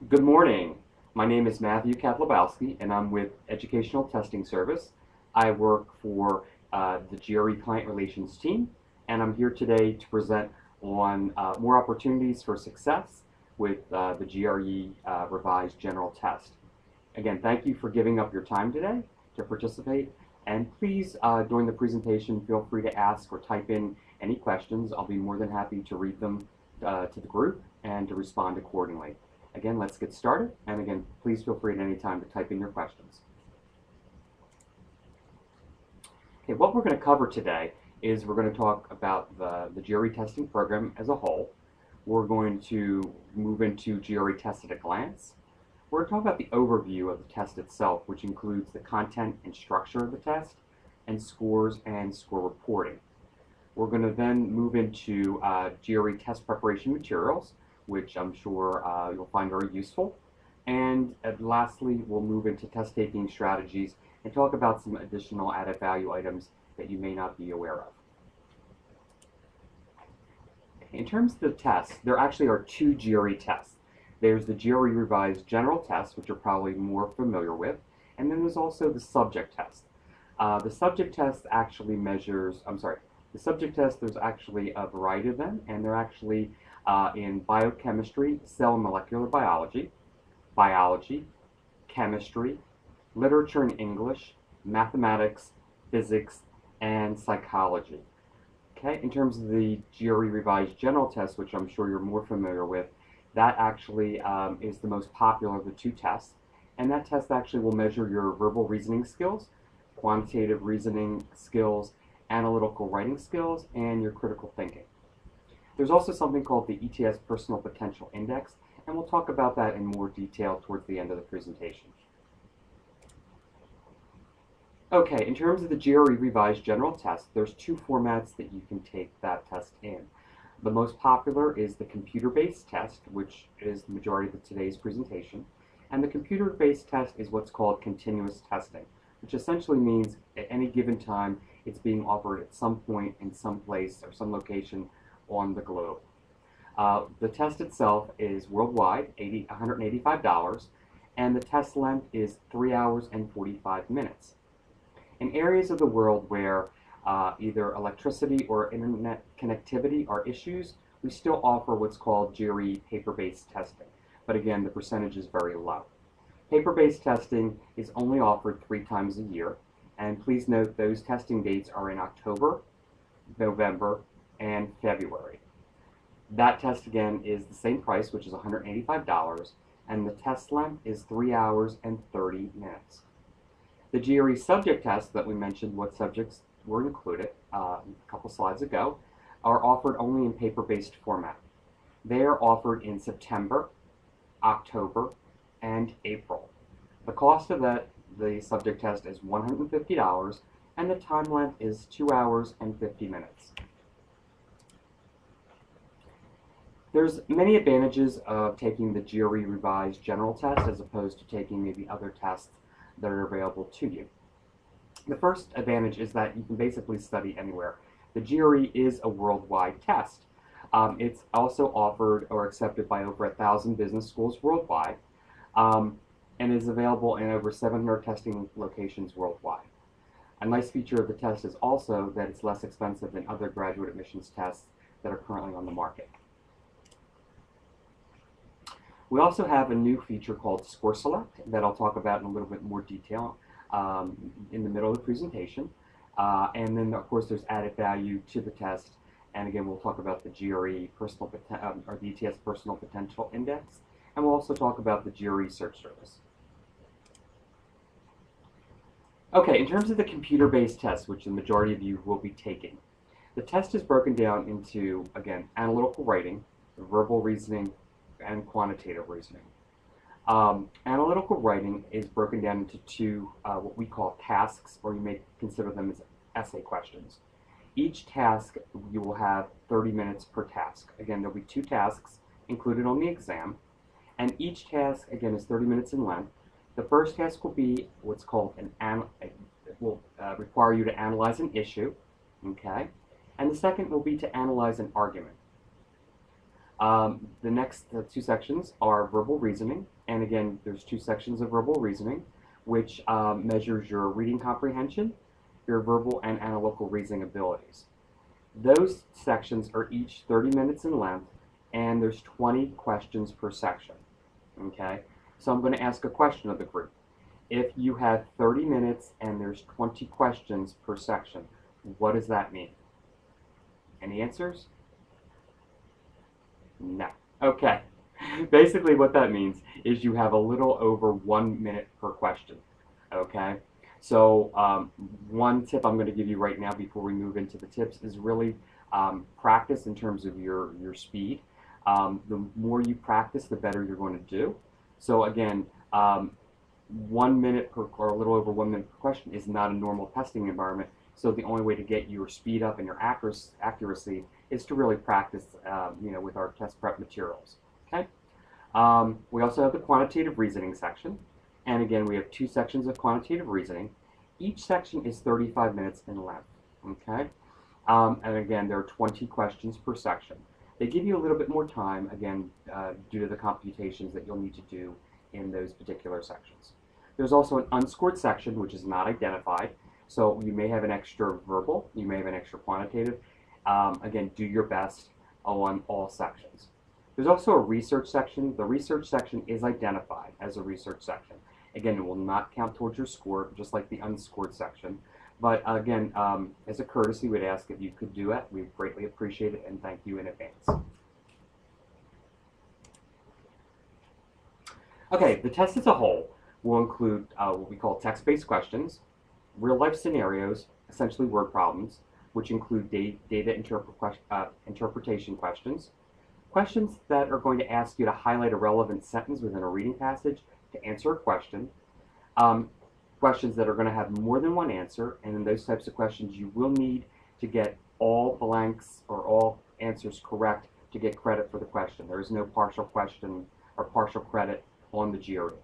Good morning. My name is Matthew Katlabowski, and I'm with Educational Testing Service. I work for the GRE Client Relations team, and I'm here today to present on more opportunities for success with the GRE Revised General Test. Again, thank you for giving up your time today to participate, and please, during the presentation, feel free to ask or type in any questions. I'll be more than happy to read them to the group and to respond accordingly. Again, let's get started. And again, please feel free at any time to type in your questions. Okay, what we're going to cover today is we're going to talk about the GRE testing program as a whole. We're going to move into GRE Test at a glance. We're going to talk about the overview of the test itself, which includes the content and structure of the test, and scores and score reporting. We're going to then move into GRE test preparation materials, which I'm sure you'll find very useful. And lastly, we'll move into test taking strategies and talk about some additional added value items that you may not be aware of. In terms of the tests, there actually are two GRE tests. There's the GRE Revised General Test, which you're probably more familiar with, and then there's also the Subject Test. The Subject Test actually measures, the Subject Test, there's actually a variety of them, and they're actually in biochemistry, cell and molecular biology, biology, chemistry, literature and English, mathematics, physics, and psychology. Okay, in terms of the GRE Revised General Test, which I'm sure you're more familiar with, that actually is the most popular of the two tests, and that test actually will measure your verbal reasoning skills, quantitative reasoning skills, analytical writing skills, and your critical thinking. There's also something called the ETS Personal Potential Index, and we'll talk about that in more detail towards the end of the presentation. Okay, in terms of the GRE Revised General Test, there's two formats that you can take that test in. The most popular is the computer-based test, which is the majority of today's presentation, and the computer-based test is what's called continuous testing, which essentially means at any given time it's being offered at some point in some place or some location on the globe. The test itself is worldwide, $185, and the test length is 3 hours and 45 minutes. In areas of the world where either electricity or internet connectivity are issues, we still offer what's called GRE paper-based testing, but again, the percentage is very low. Paper-based testing is only offered 3 times a year, and please note those testing dates are in October, November, and February. That test again is the same price, which is $185, and the test length is 3 hours and 30 minutes. The GRE subject test that we mentioned, what subjects were included a couple slides ago, are offered only in paper-based format. They are offered in September, October, and April. The cost of the subject test is $150, and the time length is 2 hours and 50 minutes. There's many advantages of taking the GRE Revised General Test as opposed to taking maybe other tests that are available to you. The first advantage is that you can basically study anywhere. The GRE is a worldwide test. It's also offered or accepted by over 1,000 business schools worldwide, and is available in over 700 testing locations worldwide. A nice feature of the test is also that it's less expensive than other graduate admissions tests that are currently on the market. We also have a new feature called Score Select that I'll talk about in a little bit more detail in the middle of the presentation. And then, of course, there's added value to the test. And again, we'll talk about the GRE or the ETS Personal Potential Index. And we'll also talk about the GRE Search Service. Okay, in terms of the computer-based test, which the majority of you will be taking, the test is broken down into, again, analytical writing, verbal reasoning, and quantitative reasoning. Analytical writing is broken down into two what we call tasks, or you may consider them as essay questions. Each task, you will have 30 minutes per task. Again, there'll be 2 tasks included on the exam, and each task, again, is 30 minutes in length. The first task will be what's called it will require you to analyze an issue, okay? And the second will be to analyze an argument. The next two sections are verbal reasoning, and again, there's two sections of verbal reasoning, which measures your reading comprehension, your verbal and analytical reasoning abilities. Those sections are each 30 minutes in length, and there's 20 questions per section. Okay, so I'm going to ask a question of the group. If you have 30 minutes and there's 20 questions per section, what does that mean? Any answers? No. Okay. Basically what that means is you have a little over 1 minute per question. Okay? So one tip I'm going to give you right now before we move into the tips is really practice in terms of your speed. The more you practice, the better you're going to do. So again, 1 minute per, or a little over 1 minute per question is not a normal testing environment. So the only way to get your speed up and your accuracy is to really practice, with our test prep materials. Okay. We also have the quantitative reasoning section, and again, we have two sections of quantitative reasoning. Each section is 35 minutes in length. Okay. And again, there are 20 questions per section. They give you a little bit more time, again, due to the computations that you'll need to do in those particular sections. There's also an unscored section, which is not identified. So you may have an extra verbal, you may have an extra quantitative. Again, do your best on all sections. There's also a research section. The research section is identified as a research section. Again, it will not count towards your score, just like the unscored section. But again, as a courtesy, we'd ask if you could do it. We greatly appreciate it, and thank you in advance. Okay, the test as a whole will include what we call text-based questions, real-life scenarios, essentially word problems, which include data interpretation questions, questions that are going to ask you to highlight a relevant sentence within a reading passage to answer a question, questions that are going to have more than one answer, and in those types of questions you will need to get all blanks or all answers correct to get credit for the question. There is no partial question or partial credit on the GRE.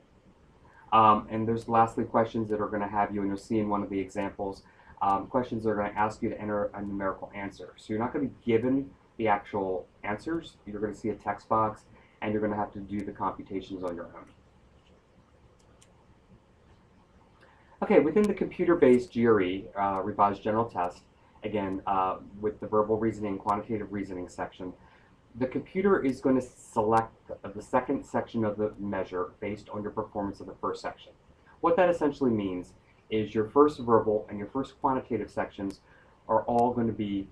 And there's lastly questions that are going to have you, and you'll see in one of the examples, questions that are going to ask you to enter a numerical answer. So you're not going to be given the actual answers. You're going to see a text box, and you're going to have to do the computations on your own. Okay, within the computer-based GRE, Revised General Test, again, with the verbal reasoning and quantitative reasoning section, the computer is going to select the second section of the measure based on your performance of the first section. What that essentially means is your first verbal and your first quantitative sections are all going to be,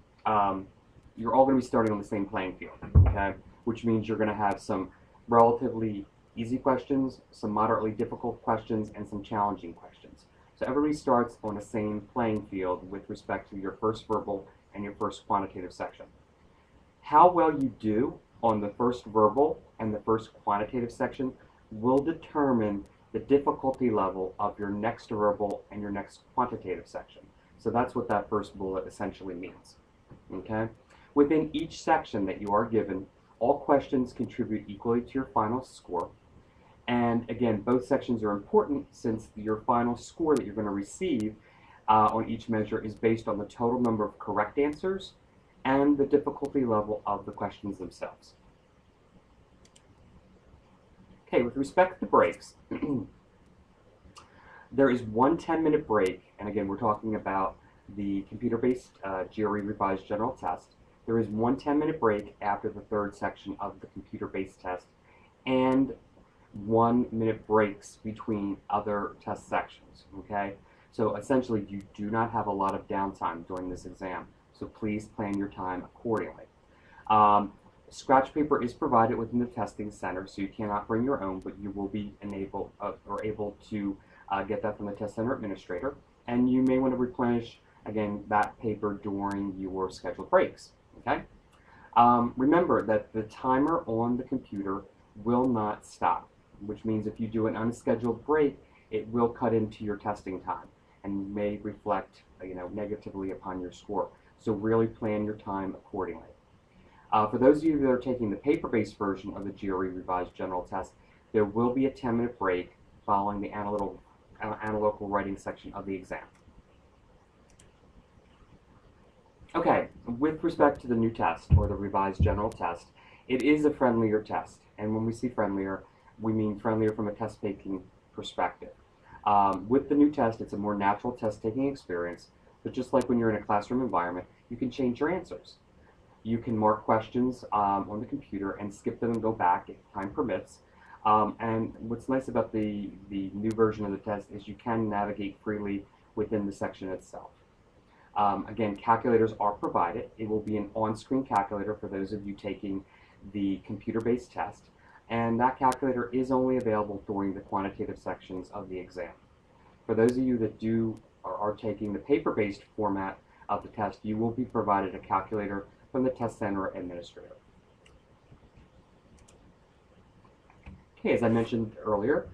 you're all going to be starting on the same playing field, okay? Which means you're going to have some relatively easy questions, some moderately difficult questions, and some challenging questions. So everybody starts on the same playing field with respect to your first verbal and your first quantitative section. How well you do on the first verbal and the first quantitative section will determine the difficulty level of your next verbal and your next quantitative section. So that's what that first bullet essentially means. Okay? Within each section that you are given, all questions contribute equally to your final score. And again, both sections are important since your final score that you're going to receive on each measure is based on the total number of correct answers and the difficulty level of the questions themselves. Okay, with respect to breaks, there is one 10-minute break, and again, we're talking about the computer-based GRE Revised General Test. There is one 10-minute break after the third section of the computer-based test, and 1 minute breaks between other test sections, okay? So essentially, you do not have a lot of downtime during this exam, so please plan your time accordingly. Scratch paper is provided within the testing center, so you cannot bring your own, but you will be able to get that from the test center administrator, and you may want to replenish, again, that paper during your scheduled breaks, okay? Remember that the timer on the computer will not stop, which means if you do an unscheduled break, it will cut into your testing time and may reflect, negatively upon your score. So really plan your time accordingly. For those of you that are taking the paper-based version of the GRE Revised General Test, there will be a 10-minute break following the analytical writing section of the exam. Okay, with respect to the new test, or the Revised General Test, It is a friendlier test, and when we see friendlier, we mean friendlier from a test-taking perspective. With the new test, it's a more natural test-taking experience, but just like when you're in a classroom environment, you can change your answers. You can mark questions on the computer and skip them and go back if time permits. And what's nice about the new version of the test is you can navigate freely within the section itself. Again, calculators are provided. It will be an on-screen calculator for those of you taking the computer-based test, and that calculator is only available during the quantitative sections of the exam. For those of you that are taking the paper-based format of the test, you will be provided a calculator from the test center administrator. Okay, as I mentioned earlier,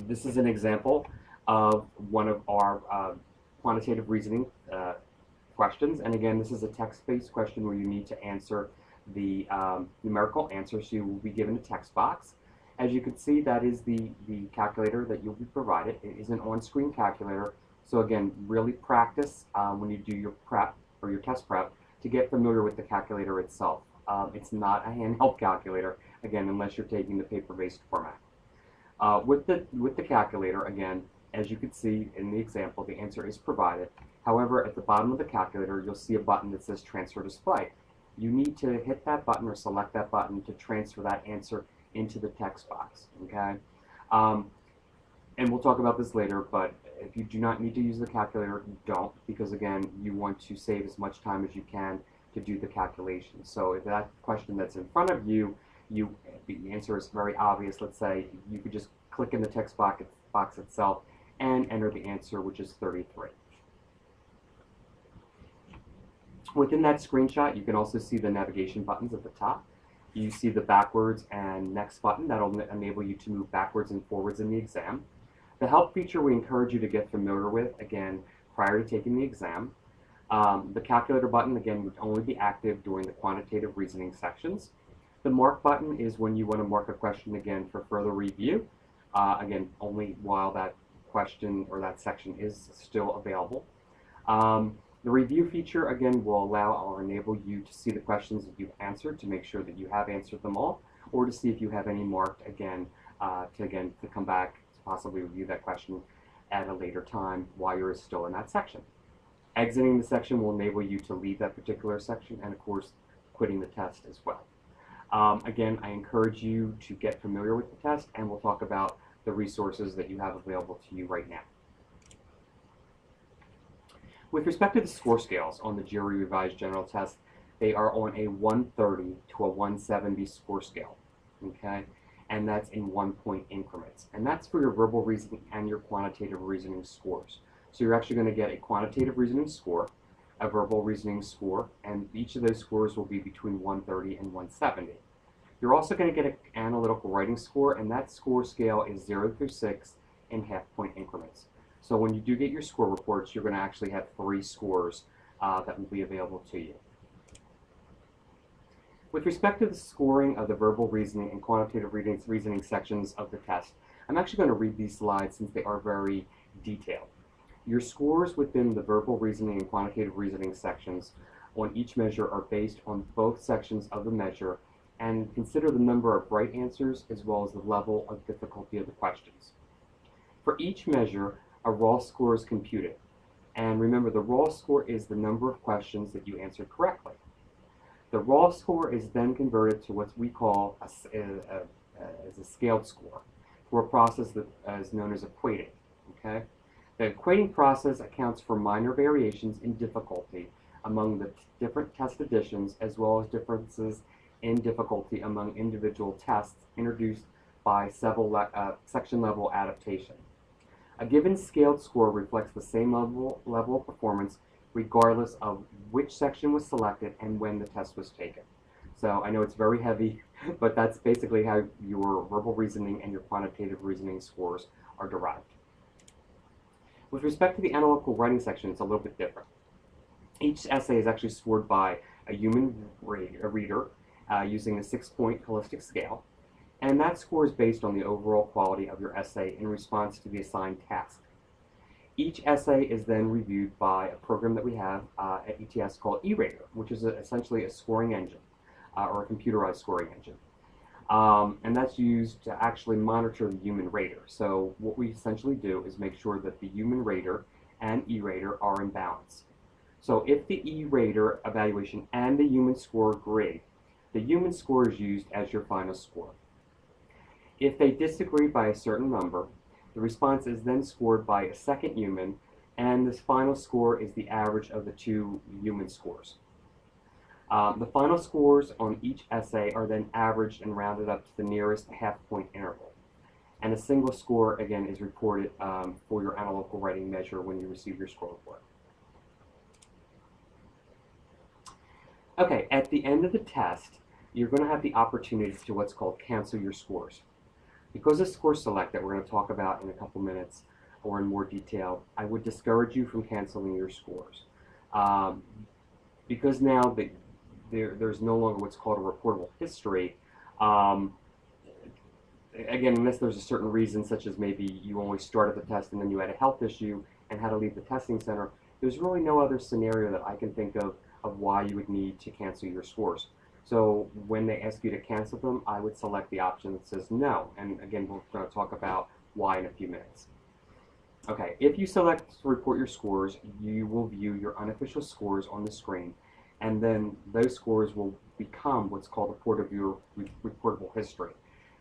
this is an example of one of our quantitative reasoning questions. And again, this is a text-based question where you need to answer the numerical answer, so you will be given a text box. As you can see, that is the calculator that you'll be provided. It is an on-screen calculator. So again, really practice when you do your prep or your test prep to get familiar with the calculator itself. It's not a handheld calculator, again, unless you're taking the paper-based format. With the calculator, again, as you can see in the example, the answer is provided. However, at the bottom of the calculator, you'll see a button that says Transfer Display. You need to hit that button or select that button to transfer that answer into the text box, okay? And we'll talk about this later, but if you do not need to use the calculator, don't, because again, you want to save as much time as you can to do the calculation. So if that question that's in front of you, the answer is very obvious, let's say, you could just click in the text box itself and enter the answer, which is 33. Within that screenshot, you can also see the navigation buttons at the top. You see the backwards and next button that will enable you to move backwards and forwards in the exam. The help feature we encourage you to get familiar with, again, prior to taking the exam. The calculator button, again, would only be active during the quantitative reasoning sections. The mark button is when you want to mark a question again for further review. Again, only while that question or that section is still available. The review feature, again, will allow or enable you to see the questions that you've answered to make sure that you have answered them all, or to see if you have any marked, again, to come back to possibly review that question at a later time while you're still in that section. Exiting the section will enable you to leave that particular section, and of course, quitting the test as well. Again, I encourage you to get familiar with the test, and we'll talk about the resources that you have available to you right now. With respect to the score scales on the Giri Revised General Test, they are on a 130 to a 170 score scale, okay? And that's in 1-point increments. And that's for your verbal reasoning and your quantitative reasoning scores. So you're actually going to get a quantitative reasoning score, a verbal reasoning score, and each of those scores will be between 130 and 170. You're also going to get an analytical writing score, and that score scale is 0 through 6 in half-point increments. So when you do get your score reports, you're going to actually have 3 scores that will be available to you. With respect to the scoring of the verbal reasoning and quantitative reasoning sections of the test, I'm actually going to read these slides since they are very detailed. Your scores within the verbal reasoning and quantitative reasoning sections on each measure are based on both sections of the measure and consider the number of right answers as well as the level of difficulty of the questions. For each measure, a raw score is computed. And remember, the raw score is the number of questions that you answered correctly. The raw score is then converted to what we call as a scaled score for a process that is known as equating. Okay? The equating process accounts for minor variations in difficulty among the different test editions, as well as differences in difficulty among individual tests introduced by section-level adaptation. A given scaled score reflects the same level of performance regardless of which section was selected and when the test was taken. So I know it's very heavy, but that's basically how your verbal reasoning and your quantitative reasoning scores are derived. With respect to the analytical writing section, it's a little bit different. Each essay is actually scored by a human reader using a 6-point holistic scale, and that score is based on the overall quality of your essay in response to the assigned task. Each essay is then reviewed by a program that we have at ETS called eRater, which is essentially a scoring engine. or a computerized scoring engine. And that's used to actually monitor the human rater. So what we essentially do is make sure that the human rater and E-rater are in balance. So if the E-rater evaluation and the human score agree, the human score is used as your final score. If they disagree by a certain number, the response is then scored by a second human, and this final score is the average of the two human scores. The final scores on each essay are then averaged and rounded up to the nearest half-point interval. And a single score, again, is reported for your analytical writing measure when you receive your score report. Okay, at the end of the test, you're going to have the opportunity to what's called cancel your scores. Because of Score Select that we're going to talk about in a couple minutes or in more detail, I would discourage you from canceling your scores. Because now there's no longer what's called a reportable history. Again, unless there's a certain reason, such as maybe you only started the test and then you had a health issue and had to leave the testing center, there's really no other scenario that I can think of why you would need to cancel your scores. So when they ask you to cancel them, I would select the option that says no. And again, we're going to talk about why in a few minutes. Okay, if you select to report your scores, you will view your unofficial scores on the screen, and then those scores will become what's called a part of your reportable history.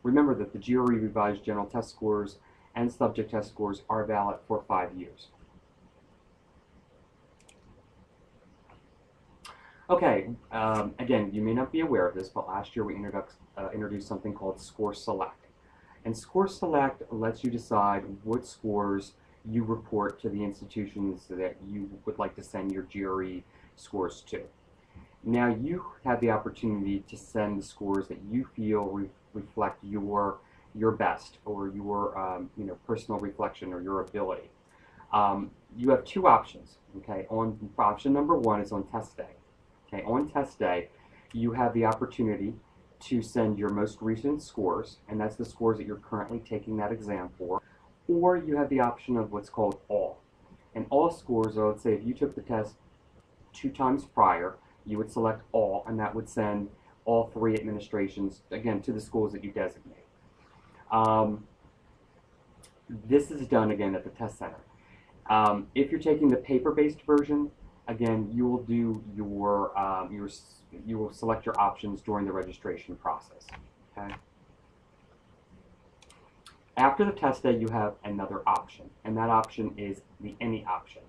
Remember that the GRE revised general test scores and subject test scores are valid for 5 years. Okay, again, you may not be aware of this, but last year we introduced something called Score Select. And Score Select lets you decide what scores you report to the institutions that you would like to send your GRE scores to. Now you have the opportunity to send the scores that you feel reflect your best, or your personal reflection or your ability. You have two options. Okay, option number one is on test day. Okay, on test day, you have the opportunity to send your most recent scores, and that's the scores that you're currently taking that exam for, or you have the option of what's called all. And all scores are, let's say if you took the test 2 times prior, you would select all, and that would send all 3 administrations, again, to the schools that you designate. This is done, again, at the test center. If you're taking the paper-based version, again, you will do you will select your options during the registration process. Okay. After the test day, you have another option, and that option is the any option.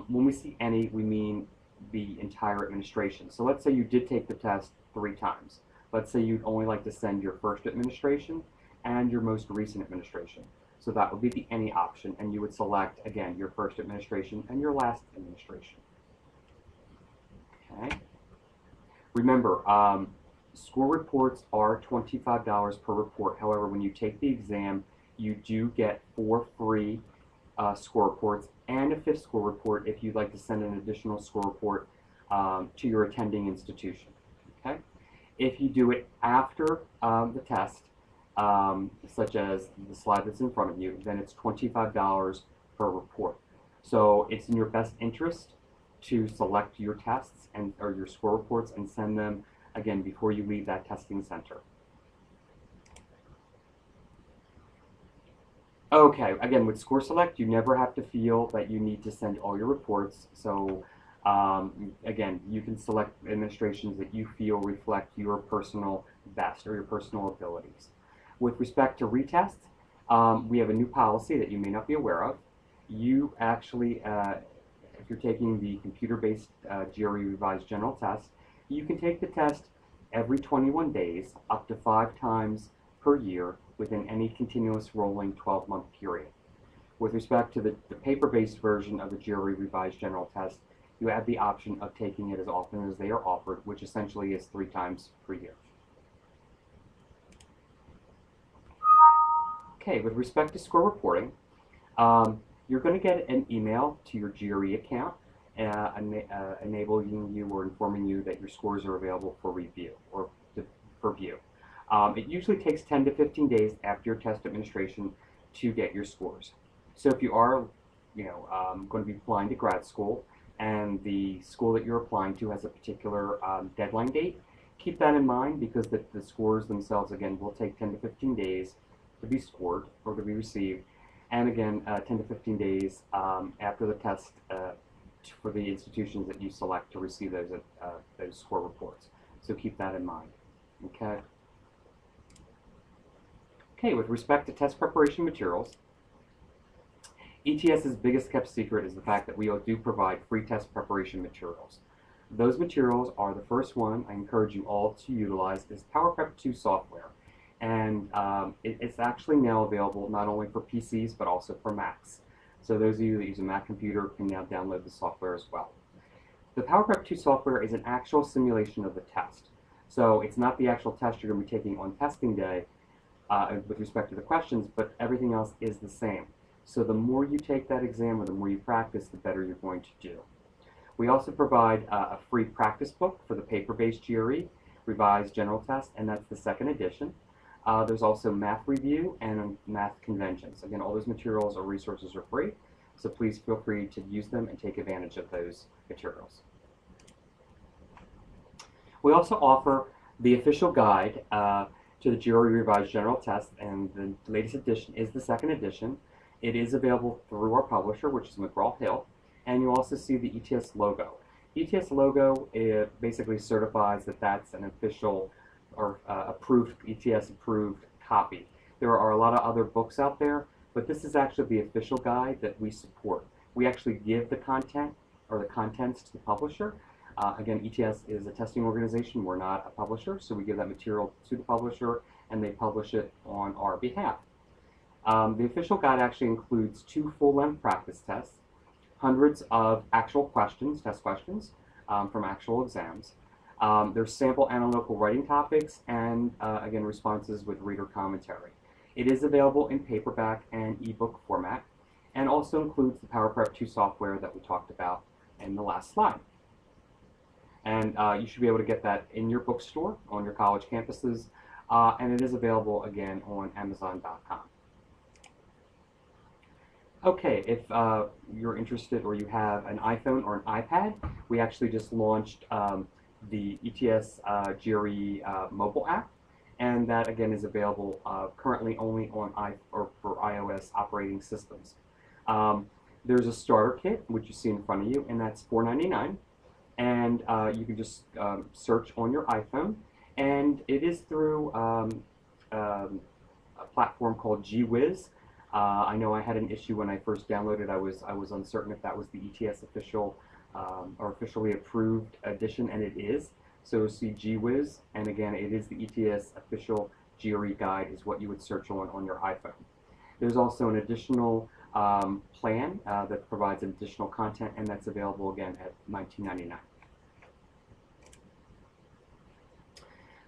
When we see any, we mean the entire administration. So let's say you did take the test 3 times. Let's say you'd only like to send your first administration and your most recent administration. So that would be the any option, and you would select, again, your first administration and your last administration. Okay. Remember, score reports are $25 per report. However, when you take the exam, you do get 4 free score reports and a 5th score report if you'd like to send an additional score report to your attending institution. Okay. If you do it after the test, such as the slide that's in front of you, then it's $25 per report. So it's in your best interest to select your tests or your score reports and send them, again, before you leave that testing center. Okay, again, with Score Select, you never have to feel that you need to send all your reports. So again, you can select administrations that you feel reflect your personal best or your personal abilities. With respect to retests, we have a new policy that you may not be aware of. You actually, if you're taking the computer-based GRE revised general test, you can take the test every 21 days, up to 5 times per year within any continuous rolling 12-month period. With respect to the paper-based version of the GRE revised general test, you have the option of taking it as often as they are offered, which essentially is 3 times per year. Okay, with respect to score reporting, you're going to get an email to your GRE account enabling you or informing you that your scores are available for review or for view. It usually takes 10 to 15 days after your test administration to get your scores. So if you are going to be applying to grad school and the school that you're applying to has a particular deadline date, keep that in mind because the scores themselves, again, will take 10 to 15 days to be scored or to be received. And again, 10 to 15 days after the test for the institutions that you select to receive those score reports. So keep that in mind. Okay. Okay, with respect to test preparation materials, ETS's biggest kept secret is the fact that we do provide free test preparation materials. Those materials are the first one I encourage you all to utilize is PowerPrep 2 software. And it's actually now available not only for PCs but also for Macs. So those of you that use a Mac computer can now download the software as well. The PowerPrep 2 software is an actual simulation of the test. So it's not the actual test you're going to be taking on testing day with respect to the questions, but everything else is the same. So the more you take that exam or the more you practice, the better you're going to do. We also provide a free practice book for the paper-based GRE revised general test, and that's the second edition. There's also math review and math conventions. Again, all those materials or resources are free, so please feel free to use them and take advantage of those materials. We also offer the official guide to the GRE revised general test, and the latest edition is the second edition. It is available through our publisher, which is McGraw-Hill, and you also see the ETS logo. ETS logo basically certifies that that's an official or approved, ETS approved copy. There are a lot of other books out there, but this is actually the official guide that we support. We actually give the content or the contents to the publisher. Again, ETS is a testing organization. We're not a publisher, so we give that material to the publisher and they publish it on our behalf. The official guide actually includes 2 full-length practice tests, hundreds of actual questions, test questions from actual exams. There's sample analytical writing topics and, again, responses with reader commentary. It is available in paperback and ebook format and also includes the PowerPrep 2 software that we talked about in the last slide. And you should be able to get that in your bookstore on your college campuses, and it is available, again, on Amazon.com. Okay, if you're interested or you have an iPhone or an iPad, we actually just launched the Ets Giri Mobile App, and that again is available currently only on for iOS operating systems. There's a starter kit, which you see in front of you, and that's $4.99, and you can just search on your iPhone, and it is through a platform called GWiz. I know I had an issue when I first downloaded. I was uncertain if that was the ETS official or officially approved edition, and it is. So see GWiz, and again, it is the ETS official GRE guide is what you would search on your iPhone. There's also an additional plan that provides additional content, and that's available again at $19.99.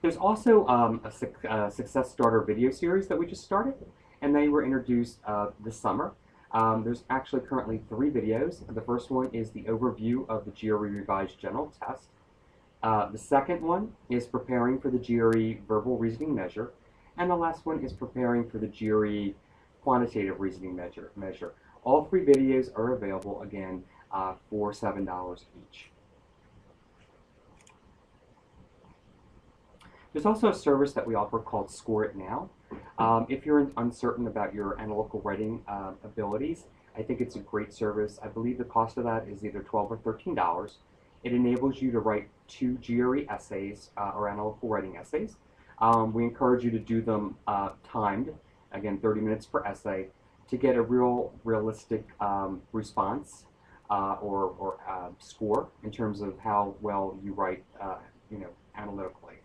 There's also a Success Starter video series that we just started, and they were introduced this summer. There's actually currently 3 videos. The first one is the overview of the GRE revised general test. The second one is preparing for the GRE verbal reasoning measure, and the last one is preparing for the GRE quantitative reasoning measure. All 3 videos are available again for $7 each. There's also a service that we offer called Score It Now. If you're uncertain about your analytical writing abilities, I think it's a great service. I believe the cost of that is either $12 or $13. It enables you to write 2 GRE essays or analytical writing essays. We encourage you to do them timed, again 30 minutes per essay, to get a realistic response or score in terms of how well you write analytically.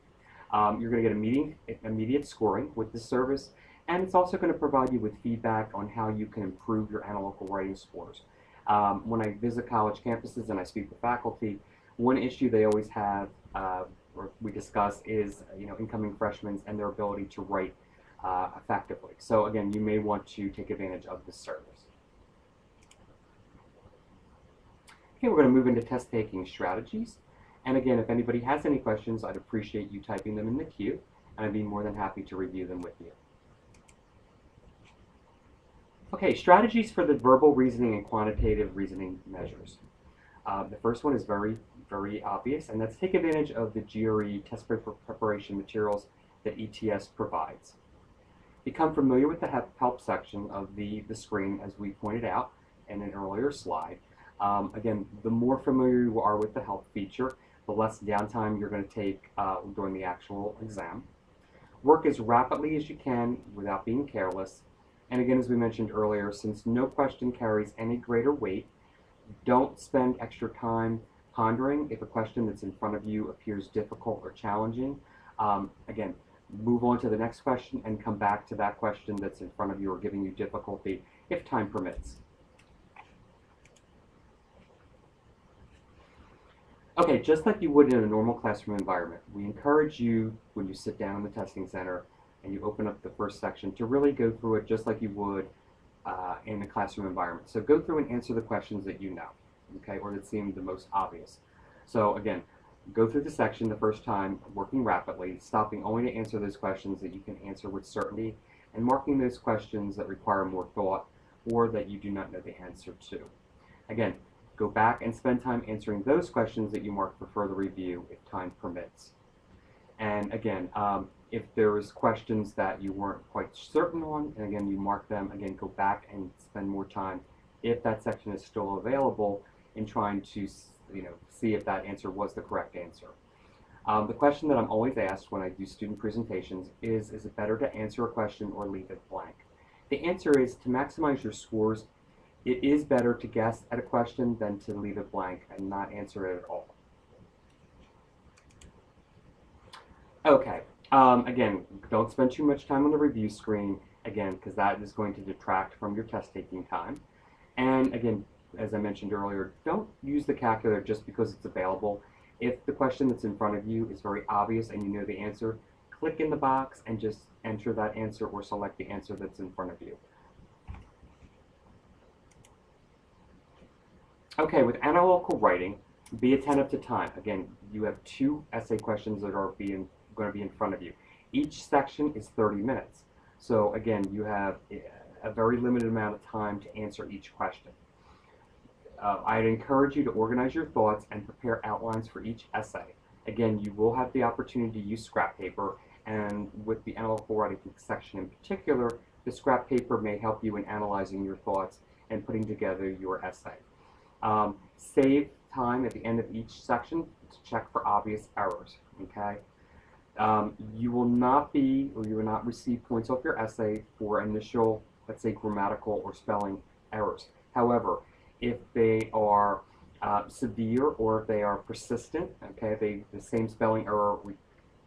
You're going to get immediate scoring with this service, and it's also going to provide you with feedback on how you can improve your analytical writing scores. When I visit college campuses and I speak with faculty, one issue they always have, or we discuss, is incoming freshmen and their ability to write effectively. So again, you may want to take advantage of this service. Okay, we're going to move into test taking strategies. And again, if anybody has any questions, I'd appreciate you typing them in the queue, and I'd be more than happy to review them with you. Okay, strategies for the verbal reasoning and quantitative reasoning measures. The first one is very very obvious, and that's take advantage of the GRE test paper preparation materials that ETS provides. Become familiar with the help section of the screen, as we pointed out in an earlier slide. Again, the more familiar you are with the help feature, the less downtime you're going to take during the actual exam. Work as rapidly as you can without being careless. And again, as we mentioned earlier, since no question carries any greater weight, don't spend extra time pondering if a question that's in front of you appears difficult or challenging. Again, move on to the next question and come back to that question that's in front of you or giving you difficulty if time permits. Okay, just like you would in a normal classroom environment, we encourage you, when you sit down in the testing center and you open up the first section, to really go through it just like you would in a classroom environment. So go through and answer the questions that you know, okay, or that seem the most obvious. So again, go through the section the first time, working rapidly, stopping only to answer those questions that you can answer with certainty, and marking those questions that require more thought or that you do not know the answer to. Again, go back and spend time answering those questions that you marked for further review if time permits. And again, if there's questions that you weren't quite certain on, and again, you mark them, again, go back and spend more time, if that section is still available, in trying to see if that answer was the correct answer. The question that I'm always asked when I do student presentations is it better to answer a question or leave it blank? The answer is, to maximize your scores, it is better to guess at a question than to leave it blank and not answer it at all. Okay, again, don't spend too much time on the review screen, again, because that is going to detract from your test taking time. And again, as I mentioned earlier, don't use the calculator just because it's available. If the question that's in front of you is very obvious and you know the answer, click in the box and just enter that answer or select the answer that's in front of you. Okay, with analytical writing, be attentive to time. Again, you have 2 essay questions that are going to be in front of you. Each section is 30 minutes. So again, you have a very limited amount of time to answer each question. I'd encourage you to organize your thoughts and prepare outlines for each essay. Again, you will have the opportunity to use scrap paper, and with the analytical writing section in particular, the scrap paper may help you in analyzing your thoughts and putting together your essay. Save time at the end of each section to check for obvious errors, okay? You will not receive points off your essay for initial, let's say, grammatical or spelling errors. However, if they are severe or if they are persistent, okay, the same spelling error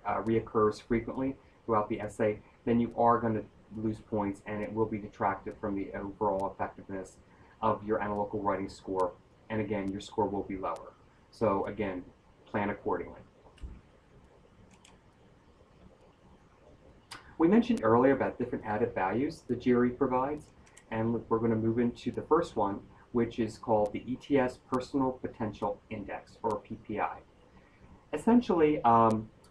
reoccurs frequently throughout the essay, then you are going to lose points and it will be detracted from the overall effectiveness of your analytical writing score, and again, your score will be lower. So again, plan accordingly. We mentioned earlier about different added values the GRE provides, and we're going to move into the first one, which is called the ETS Personal Potential Index, or PPI. Essentially,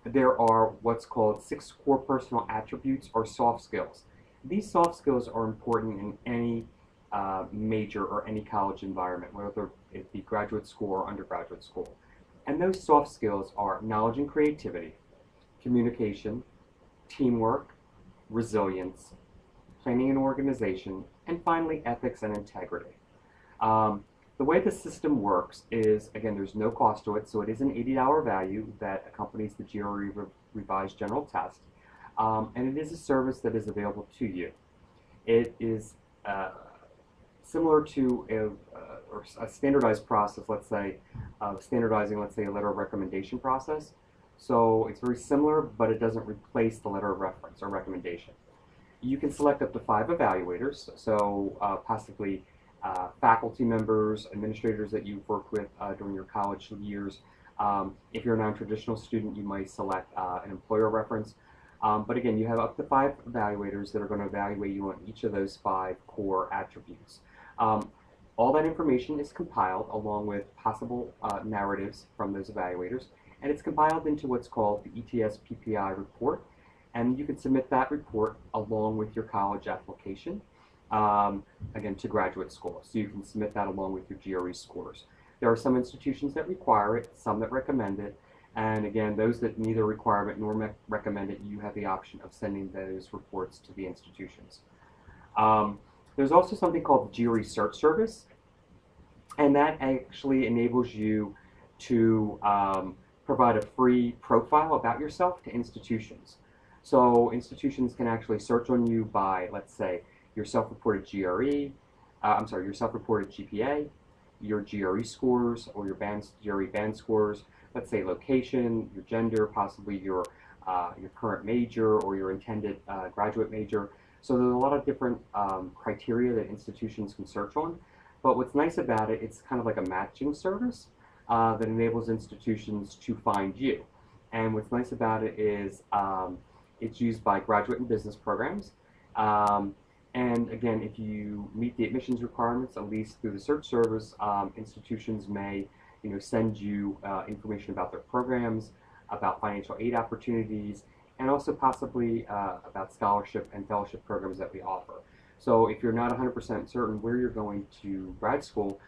there are what's called 6 core personal attributes or soft skills. These soft skills are important in any major or any college environment, whether it be graduate school or undergraduate school. And those soft skills are knowledge and creativity, communication, teamwork, resilience, planning and organization, and finally ethics and integrity. The way the system works is, again, there's no cost to it, so it is an $80 value that accompanies the GRE Revised General Test, and it is a service that is available to you. It is similar to a standardized process, let's say, standardizing, let's say, a letter of recommendation process. So it's very similar, but it doesn't replace the letter of reference or recommendation. You can select up to 5 evaluators, so possibly faculty members, administrators that you've worked with during your college years. If you're a non-traditional student, you might select an employer reference. But again, you have up to 5 evaluators that are going to evaluate you on each of those 5 core attributes. All that information is compiled along with possible narratives from those evaluators, and it's compiled into what's called the ETS PPI report, and you can submit that report along with your college application, again, to graduate school. So you can submit that along with your GRE scores. There are some institutions that require it, some that recommend it, and again, those that neither require it nor recommend it, you have the option of sending those reports to the institutions. There's also something called the Giri Search Service, and that actually enables you to provide a free profile about yourself to institutions. So institutions can actually search on you by, let's say, your self-reported your self-reported GPA, your GRE scores, or your GRE band scores, let's say location, your gender, possibly your current major or your intended graduate major. So there's a lot of different criteria that institutions can search on. But what's nice about it, it's kind of like a matching service that enables institutions to find you. And what's nice about it is it's used by graduate and business programs. And again, if you meet the admissions requirements, at least through the search service, institutions may send you information about their programs, about financial aid opportunities, and also possibly about scholarship and fellowship programs that we offer. So if you're not 100% certain where you're going to grad school,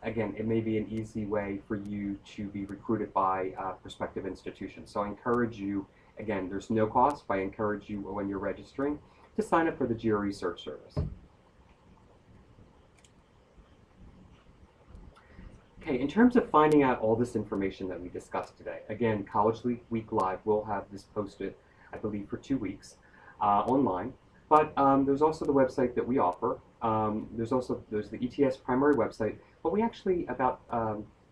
again, it may be an easy way for you to be recruited by prospective institutions. So I encourage you, again, there's no cost, but I encourage you when you're registering to sign up for the GRE Search Service. Okay, in terms of finding out all this information that we discussed today, again, College Week Live will have this posted, I believe, for 2 weeks online. But there's also the website that we offer. There's the ETS primary website, but we actually about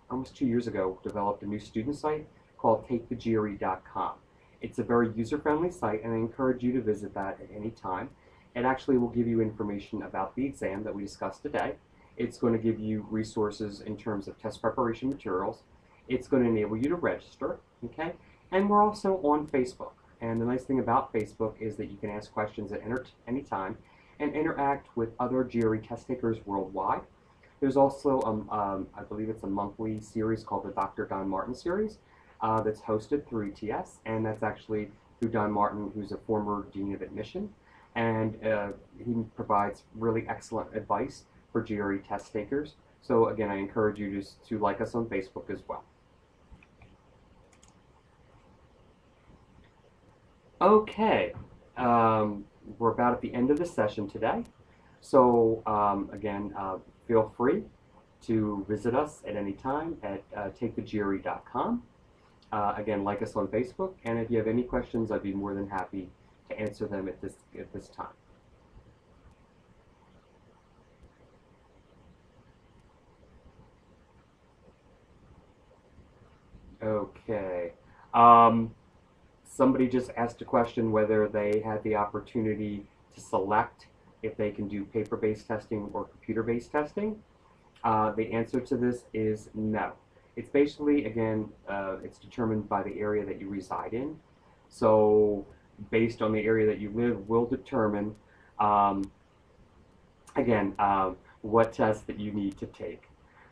almost 2 years ago developed a new student site called takethegre.com. It's a very user-friendly site, and I encourage you to visit that at any time. It actually will give you information about the exam that we discussed today. It's going to give you resources in terms of test preparation materials. It's going to enable you to register, okay? And we're also on Facebook. And the nice thing about Facebook is that you can ask questions at any time and interact with other GRE test takers worldwide. There's also, I believe it's a monthly series called the Dr. Don Martin series that's hosted through ETS, and that's actually through Don Martin, who's a former Dean of Admission, and he provides really excellent advice for GRE test takers. So again, I encourage you to like us on Facebook as well. Okay, we're about at the end of the session today. So again, feel free to visit us at any time at takethegre.com. Again, like us on Facebook, and if you have any questions, I'd be more than happy to answer them at this time. Okay. Somebody just asked a question whether they had the opportunity to select if they can do paper-based testing or computer-based testing. The answer to this is no. It's basically, again, it's determined by the area that you reside in. So based on the area that you live will determine, again, what test that you need to take.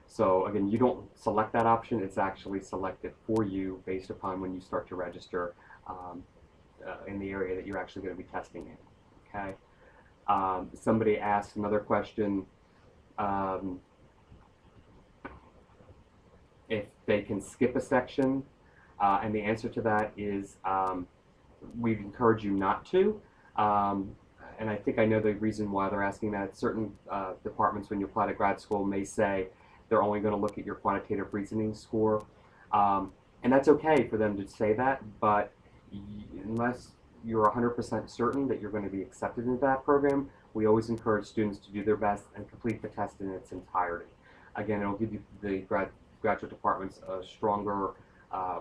So again, you don't select that option. It's actually selected for you based upon when you start to register in the area that you're actually going to be testing in. Okay. Somebody asked another question, if they can skip a section, and the answer to that is we'd encourage you not to. And I think I know the reason why they're asking that. Certain departments, when you apply to grad school, may say they're only going to look at your quantitative reasoning score. And that's okay for them to say that, but unless you're 100% certain that you're going to be accepted into that program, we always encourage students to do their best and complete the test in its entirety. Again, it'll give you the graduate departments a stronger,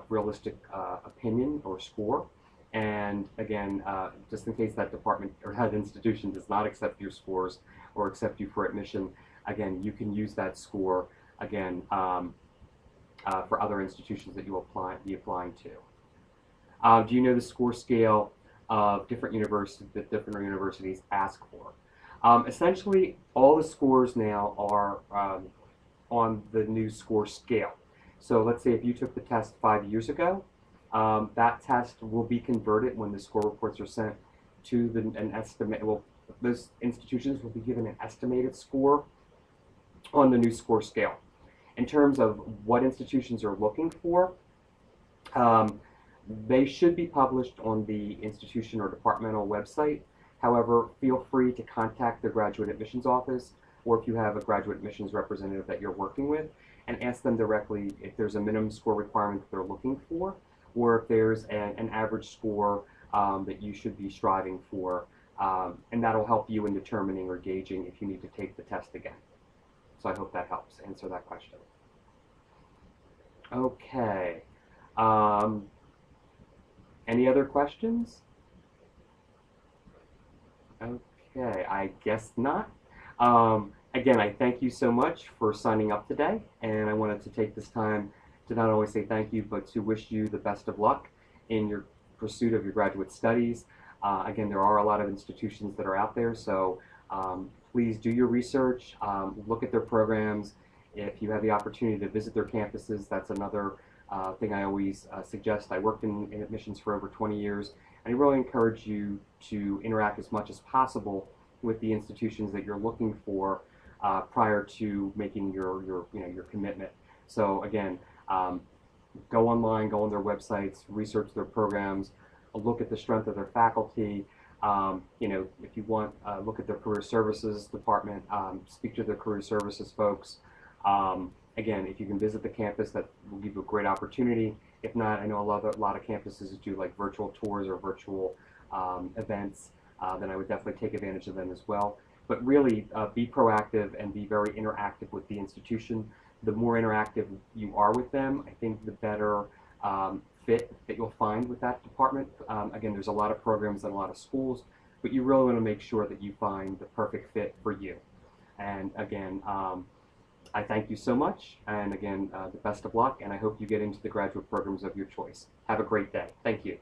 realistic opinion or score. And again, just in case that department or that institution does not accept your scores or accept you for admission, again, you can use that score again for other institutions that you will be applying to. Do you know the score scale of different universities that different universities ask for? Essentially, all the scores now are on the new score scale. So let's say if you took the test 5 years ago, that test will be converted when the score reports are sent to an estimate. Well, those institutions will be given an estimated score on the new score scale. In terms of what institutions are looking for, um, they should be published on the institution or departmental website. However, feel free to contact the graduate admissions office, or if you have a graduate admissions representative that you're working with, and ask them directly if there's a minimum score requirement that they're looking for, or if there's an average score that you should be striving for, and that'll help you in determining or gauging if you need to take the test again. So I hope that helps answer that question. Okay. Any other questions? Okay, I guess not. Again, I thank you so much for signing up today, and I wanted to take this time to not only say thank you, but to wish you the best of luck in your pursuit of your graduate studies. Again, there are a lot of institutions that are out there, so please do your research, look at their programs. If you have the opportunity to visit their campuses, that's another thing I always suggest. I worked in admissions for over 20 years, and I really encourage you to interact as much as possible with the institutions that you're looking for prior to making your commitment. So again, go online, go on their websites, research their programs, look at the strength of their faculty. If you want, look at their career services department, speak to their career services folks. Again, if you can visit the campus, that will give you a great opportunity. If not, I know a lot of campuses do like virtual tours or virtual events. Then I would definitely take advantage of them as well. But really, be proactive and be very interactive with the institution. The more interactive you are with them, I think the better fit that you'll find with that department. Again, there's a lot of programs and a lot of schools, but you really want to make sure that you find the perfect fit for you. And again, I thank you so much, and again, the best of luck, and I hope you get into the graduate programs of your choice. Have a great day. Thank you.